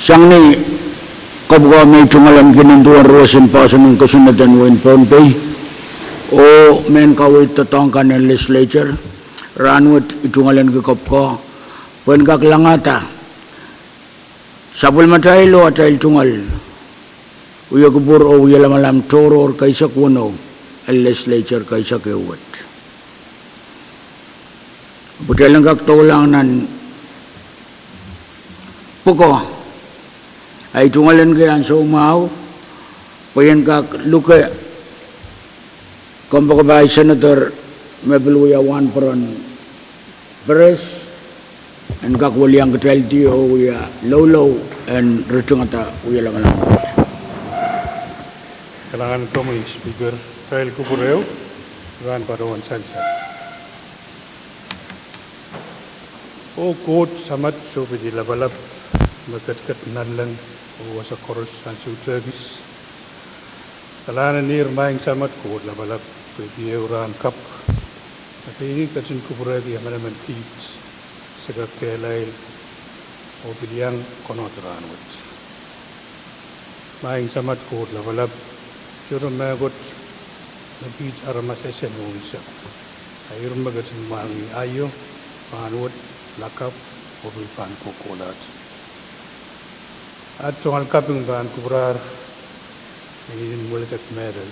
Sang ni kabwa may tungalan kinunduan ruwasin pa sa nung kasunatan win Pompey o men kawit tatangkan ng legislature ranwit itungalan kikapka wen kaklangata sabul mataylo at ayl tungal uya kubur o uya lamalam toro or kaysa kuno ang legislature kaysa kiwat butalang kaktulang nan puko ay tungalan kaya sa umaw payan kak luka kumpakabay Senator Mabeluya Juan Peron Perez and kak waliyang katalti o uya lolo and rutungata uya lang lang Kailangan ito may speaker Kyle Cupureo Juan Parawan Sansa o quote samat so pwede labalap magkatkat nalan o sa chorus and service kailangan nir maing samat quote labalap pwede euran kap at ini katsin Cupureo di amanaman teach sa kakelail o piliyang konotaranwat maing samat quote labalap Jurun magot na beach aramas esen unsa. Ayun magasin mangi ayo panwat lakap o pan kukulat. At songal kaping ban kubrar ini mulit at medal.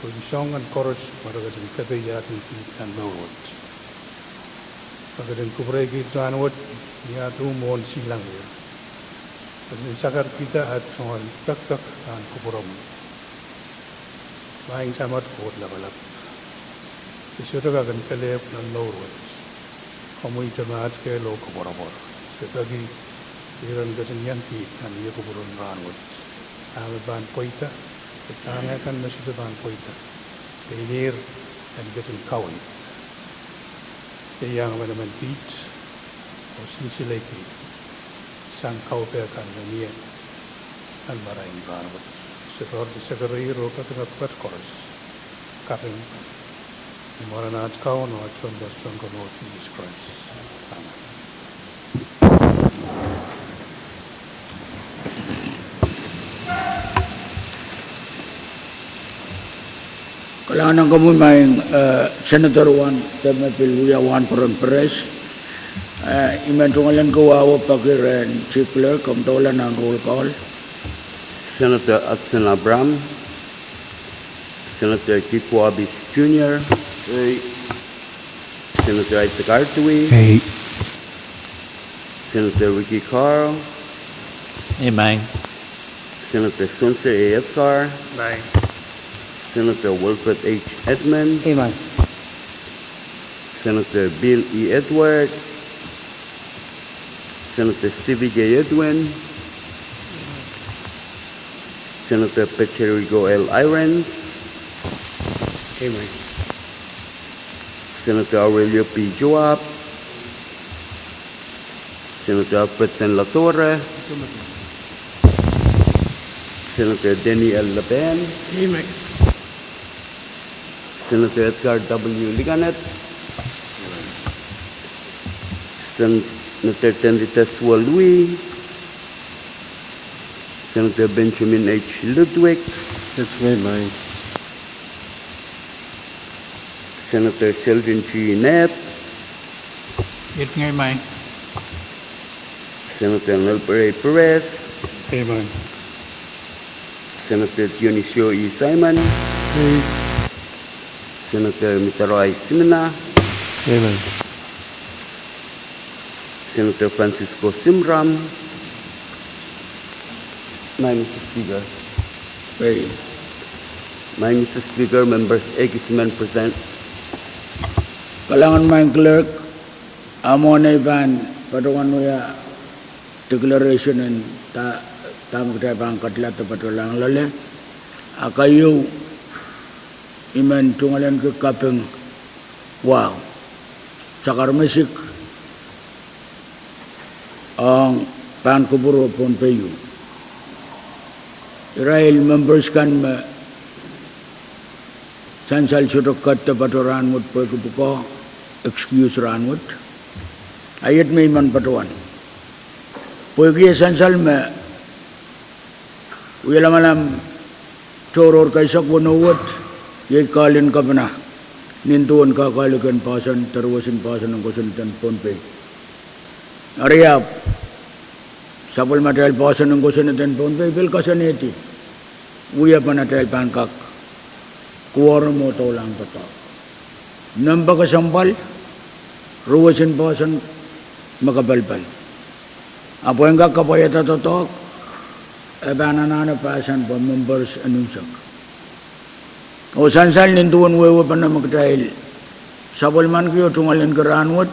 Kung song and chorus maragasin katayat ng and lord. Magasin kubray kitsanwat niya tumon silang yun. Kasi sakar kita at songal tak an kuburam. Maing samat kuot labalap. Isyota ka kan kalep ng lorot. Kamuy tamat kay lo kuborabor. Sekagi iran gasin yanti kan iya kuburon ranwat. Ame ban poita. Ketanga kan nasyota ban poita. Kainir and gasin kawin. Kayang manaman beach o sinsileki. Sang kawpe kan ganiyan. Ang maraming ranwat. Setor di segera roka tengah kuat chorus, kaping moranat kau no acon dasong kono Jesus Christ. Amen. Kailangan kami may Senator Juan Mabeluya Juan Peron Perez imentungalan ko awa pakiren Chief Clerk kamtawalan ng roll call. Senator Hudson Abram, Senator Kiko Abis Jr., Senator Isaac Artui, Senator Ricky Carl, Amen. Senator Spencer A.F. Carr, Amen. Senator Wilfred H. Edmond, Amen. Senator Bill E. Edward, Senator Stevie J. Edwin, Senator Pecherigo L. Irons, Senator Aurelio P. Joab, Senator Alfred Sen. La Torre, Senator Denny L. Laben, Senator Edgar W. Liganet, Senator Tendritas Louis, Senator Benjamin H. Ludwig. That's very mine. Senator Sheldon G. Knapp. It ngay mine. Senator Nelper A. Perez. Amen. Senator Dionisio E. Simon. Senator Mitaroy Simena. Amen. Senator Francisco Simram. My Mr. Speaker. My Mr. Speaker, members Egisman present. Kailangan may clerk amo na iban patungan mo ya declaration and tamang tayo pang katlat patulang lale akayo iman tungalan ke kapeng wow sakar mesik ang pan kuburo pon payu Israel members kan sansal sutok kat paturan mut pagkupuko excuse ranmut ayat may man patuan Pwede sansal Uyala malam coror kaisak wonuwat ye kalin kapna nintuan ka kalikan pasan terwasin pasan ang kusuntan ponpe. Arya sapul material pasan ang kusuntan ponpe bil kasaneti. Uya panatel pankak kuwar mo to lang pato. Namba kasampal ruwasin pasan makabalbal. Apo yang kapayata totok ebanana pasan pa members anunsak. O sansal nintuan wewe pa na magdahil sabol man kayo tungalin karanwat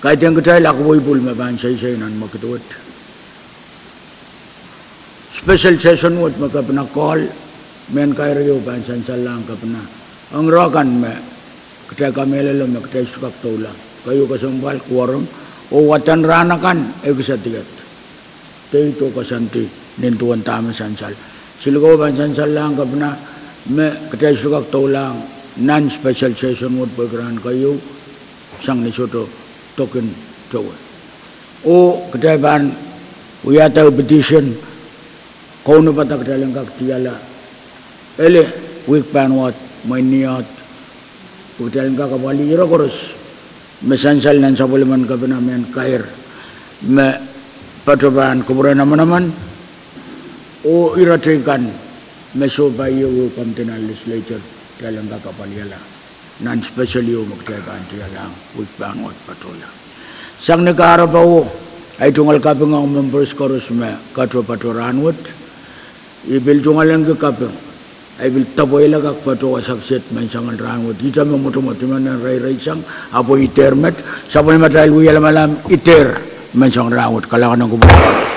kahit yung katahil ako wipul mabansay-say nan magkatuwat. Special session wat magkapna call men kaya rin pa sansal lang kapna ang rakan me katahil kami lalo magkatahil sukak tula kayo kasambal kuwaram o watan ranakan egisatigat tayo ito kasanti nintuan tama sansal. Silugaw bansan lang kapna me katay sukak taulang non-special session would pagran kayo sang nisoto token jowa. O katay ban uyata petition kau no patak dalang kaktiyala ele week panwat may niyat utalang kakabali irakoros mesansal nan sabuliman kapna men kair me patoban kuburan naman o iratikan meso bayo kamtinal legislature dalam kakapaliala nan special yo magtiyagaan tiyalang with bangot patola sang nagkaarabaw ay tungal kapeng ang members koros me katro patoranwat ibil tungal ang kapeng ay bil taboy lagak pato asakset mensangan ranwat kita memutumotiman ng ray sang apo itermet sabay matay uyala malam iter mensangan ranwat kalangan ng kubukas